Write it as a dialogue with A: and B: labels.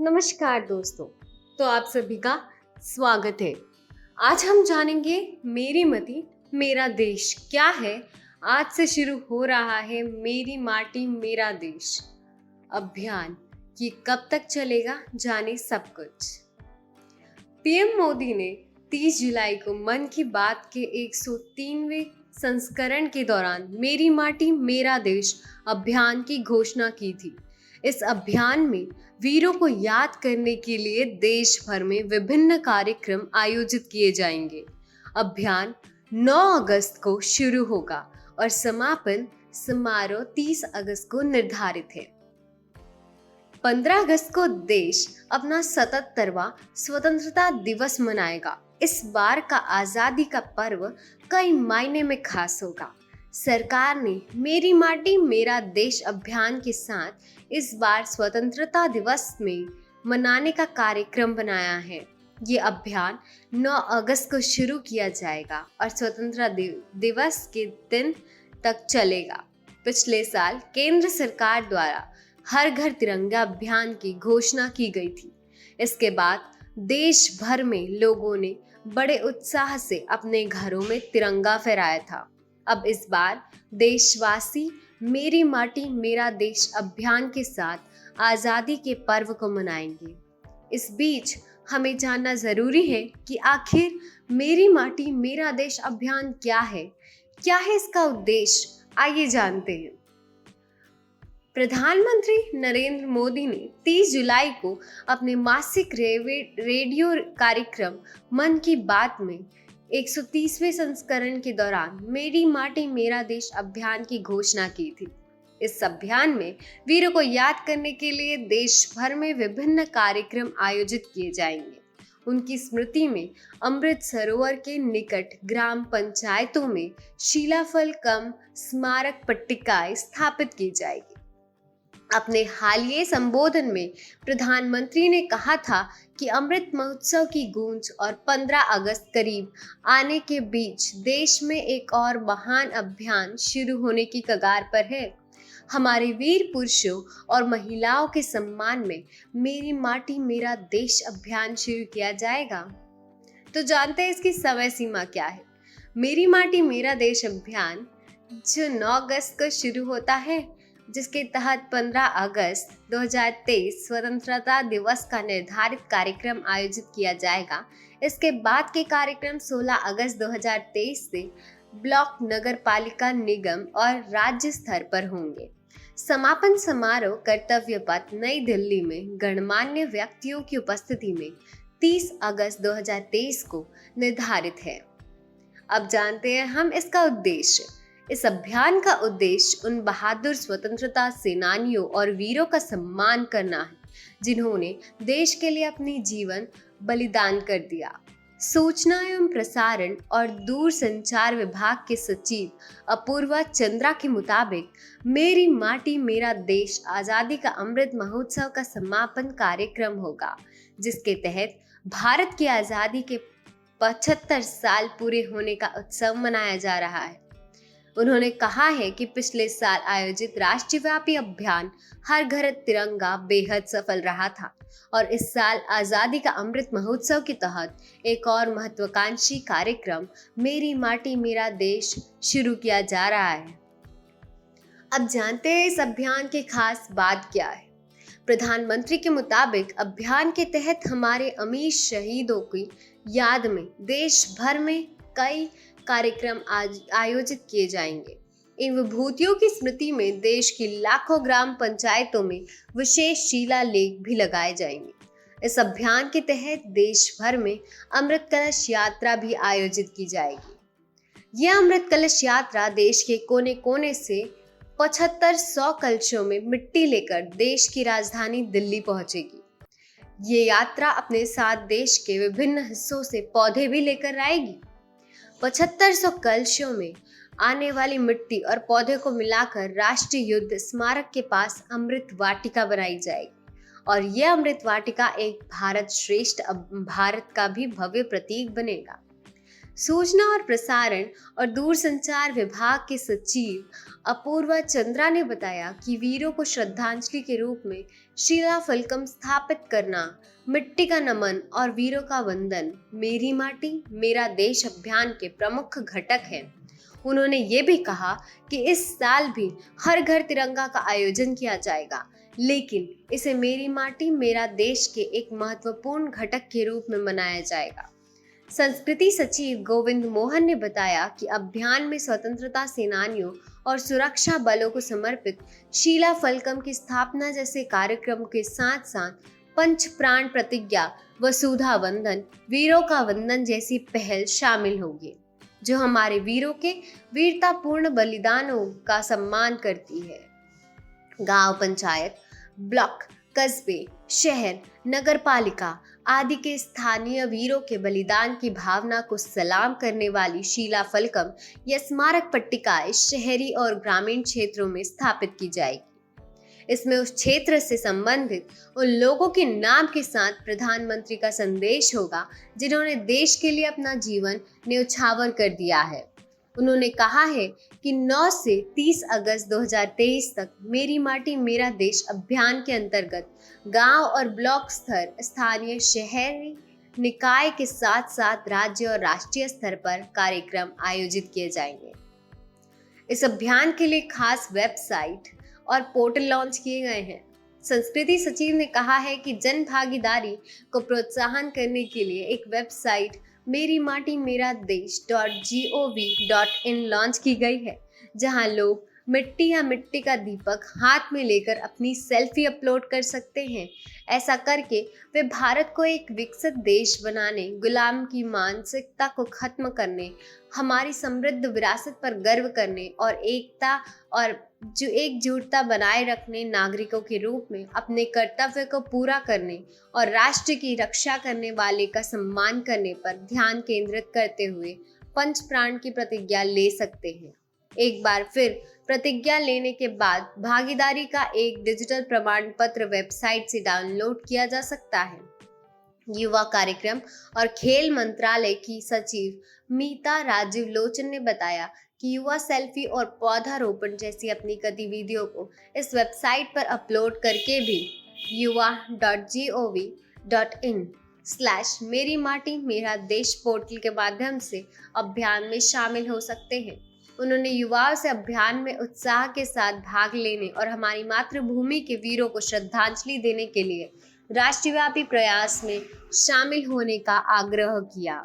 A: नमस्कार दोस्तों। तो आप सभी का स्वागत है। आज हम जानेंगे मेरी मती मेरा देश क्या है। आज से शुरू हो रहा है मेरी माटी मेरा देश अभियान। ये कब तक चलेगा, जाने सब कुछ। पीएम मोदी ने 30 जुलाई को मन की बात के 103वें संस्करण के दौरान मेरी माटी मेरा देश अभियान की घोषणा की थी। इस अभियान में वीरों को याद करने के लिए देश भर में विभिन्न कार्यक्रम आयोजित किए जाएंगे। अभियान 9 अगस्त को शुरू होगा और समापन समारोह 30 अगस्त को निर्धारित है। 15 अगस्त को देश अपना 77वां स्वतंत्रता दिवस मनाएगा। इस बार का आजादी का पर्व कई मायने में खास होगा। सरकार ने मेरी माटी मेरा देश अभियान के साथ इस बार स्वतंत्रता दिवस में मनाने का कार्यक्रम बनाया है। ये अभियान 9 अगस्त को शुरू किया जाएगा और स्वतंत्रता दिवस के दिन तक चलेगा। पिछले साल केंद्र सरकार द्वारा हर घर तिरंगा अभियान की घोषणा की गई थी। इसके बाद देश भर में लोगों ने बड़े उत्साह से अपने घरों में तिरंगा फहराया था। अब इस बार देशवासी मेरी माटी मेरा देश अभियान के साथ आज़ादी के पर्व को मनाएंगे। इस बीच हमें जानना जरूरी है कि आखिर मेरी माटी मेरा देश अभियान क्या है इसका उद्देश्य। आइए जानते हैं। प्रधानमंत्री नरेंद्र मोदी ने 30 जुलाई को अपने मासिक रेडियो कार्यक्रम मन की बात में 130वें संस्करण के दौरान मेरी माटी मेरा देश अभियान की घोषणा की थी। इस अभियान में वीरों को याद करने के लिए देश भर में विभिन्न कार्यक्रम आयोजित किए जाएंगे। उनकी स्मृति में अमृत सरोवर के निकट ग्राम पंचायतों में शिलाफल कम स्मारक पट्टिकाएं स्थापित की जाएगी। अपने हालिया संबोधन में प्रधानमंत्री ने कहा था कि अमृत महोत्सव की गूंज और 15 अगस्त करीब आने के बीच देश में एक और महान अभियान शुरू होने की कगार पर है। हमारे वीर पुरुषों और महिलाओं के सम्मान में मेरी माटी मेरा देश अभियान शुरू किया जाएगा। तो जानते हैं इसकी समय सीमा क्या है। मेरी माटी मेरा देश अभियान जो 9 अगस्त को शुरू होता है, जिसके तहत 15 अगस्त 2023 स्वतंत्रता दिवस का निर्धारित कार्यक्रम आयोजित किया जाएगा। इसके बाद के कार्यक्रम 16 अगस्त 2023 से ब्लॉक, नगर पालिका, निगम और राज्य स्तर पर होंगे। समापन समारोह कर्तव्य पथ नई दिल्ली में गणमान्य व्यक्तियों की उपस्थिति में 30 अगस्त 2023 को निर्धारित है। अब जानते हैं हम इसका उद्देश्य। इस अभियान का उद्देश्य उन बहादुर स्वतंत्रता सेनानियों और वीरों का सम्मान करना है जिन्होंने देश के लिए अपनी जीवन बलिदान कर दिया। सूचना एवं प्रसारण और दूरसंचार विभाग के सचिव अपूर्वा चंद्रा के मुताबिक मेरी माटी मेरा देश आज़ादी का अमृत महोत्सव का समापन कार्यक्रम होगा, जिसके तहत भारत की आज़ादी के 75 साल पूरे होने का उत्सव मनाया जा रहा है। उन्होंने कहा है कि पिछले साल आयोजित राष्ट्रव्यापी अभियान हर घर तिरंगा बेहद सफल रहा था और इस साल आज़ादी का अमृत महोत्सव के तहत एक और महत्वाकांक्षी कार्यक्रम मेरी माटी मेरा देश शुरू किया जा रहा है। अब जानते हैं इस अभियान की खास बात क्या है। प्रधानमंत्री के मुताबिक अभियान के तहत हमारे अमीर शहीदों की याद में देश भर में कई कार्यक्रम आयोजित किए जाएंगे। इन विभूतियों की स्मृति में देश की लाखों ग्राम पंचायतों में विशेष शिलालेख भी लगाए जाएंगे। इस अभियान के तहत देश भर में अमृत कलश यात्रा भी आयोजित की जाएगी। यह अमृत कलश यात्रा देश के कोने कोने से 7500 कलशों में मिट्टी लेकर देश की राजधानी दिल्ली पहुंचेगी। ये यात्रा अपने साथ देश के विभिन्न हिस्सों से पौधे भी लेकर आएगी। 7500 कलशों में आने वाली मिट्टी और पौधे को मिलाकर राष्ट्रीय युद्ध स्मारक के पास अमृत वाटिका बनाई जाएगी और यह अमृत वाटिका एक भारत श्रेष्ठ भारत का भी भव्य प्रतीक बनेगा। सूचना और प्रसारण और दूरसंचार विभाग के सचिव अपूर्वा चंद्रा ने बताया कि वीरों को श्रद्धांजलि के रूप में शीला फलकम स्थापित करना, मिट्टी का नमन और वीरों का वंदन मेरी माटी मेरा देश अभियान के प्रमुख घटक हैं। उन्होंने ये भी कहा कि इस साल भी हर घर तिरंगा का आयोजन किया जाएगा, लेकिन इसे मेरी माटी मेरा देश के एक महत्वपूर्ण घटक के रूप में मनाया जाएगा। संस्कृति सचिव गोविंद मोहन ने बताया कि अभियान में स्वतंत्रता सेनानियों और सुरक्षा बलों को समर्पित शीला फलकम की स्थापना जैसे कार्यक्रम के साथ साथ पंच प्राण प्रतिज्ञा, वसुधा वंदन, वीरों का वंदन जैसी पहल शामिल होगी, जो हमारे वीरों के वीरतापूर्ण बलिदानों का सम्मान करती है। गांव पंचायत, ब्लॉक, कस्बे, शहर, नगर पालिका आदि के स्थानीय वीरों के बलिदान की भावना को सलाम करने वाली शीला फलकम या स्मारक पट्टिकाएं शहरी और ग्रामीण क्षेत्रों में स्थापित की जाएगी। इसमें उस क्षेत्र से संबंधित उन लोगों के नाम के साथ प्रधानमंत्री का संदेश होगा जिन्होंने देश के लिए अपना जीवन न्यौछावर कर दिया है। उन्होंने कहा है कि 9 से 30 अगस्त 2023 तक मेरी माटी मेरा देश अभियान के अंतर्गत गांव और ब्लॉक स्तर, स्थानीय शहरी निकाय के साथ साथ राज्य और राष्ट्रीय स्तर पर कार्यक्रम आयोजित किए जाएंगे। इस अभियान के लिए खास वेबसाइट और पोर्टल लॉन्च किए गए हैं। संस्कृति सचिव ने कहा है कि जन भागीदारी को प्रोत्साहन करने के लिए एक वेबसाइट मेरी माटी मेरा देश .gov.in लॉन्च की गई है, जहां लोग मिट्टी या मिट्टी का दीपक हाथ में लेकर अपनी सेल्फी अपलोड कर सकते हैं। ऐसा करके वे भारत को एक विकसित देश बनाने, गुलाम की मानसिकता को खत्म करने, हमारी समृद्ध विरासत पर गर्व करने और एकता और एकजुटता बनाए रखने, नागरिकों के रूप में अपने कर्तव्य को पूरा करने और राष्ट्र की रक्षा करने वाले का सम्मान करने पर ध्यान केंद्रित करते हुए पंच प्राण की प्रतिज्ञा ले सकते हैं। एक बार फिर प्रतिज्ञा लेने के बाद भागीदारी का एक डिजिटल प्रमाण पत्र वेबसाइट से डाउनलोड किया जा सकता है। युवा कार्यक्रम और खेल मंत्रालय की सचिव मीता राजीव लोचन ने बताया कि युवा सेल्फी और पौधारोपण जैसी अपनी गतिविधियों को इस वेबसाइट पर अपलोड करके भी yuva.gov.in/मेरी माटी मेरा देश पोर्टल के माध्यम से अभियान में शामिल हो सकते हैं। उन्होंने युवाओं से अभियान में उत्साह के साथ भाग लेने और हमारी मातृभूमि के वीरों को श्रद्धांजलि देने के लिए राष्ट्रव्यापी प्रयास में शामिल होने का आग्रह किया।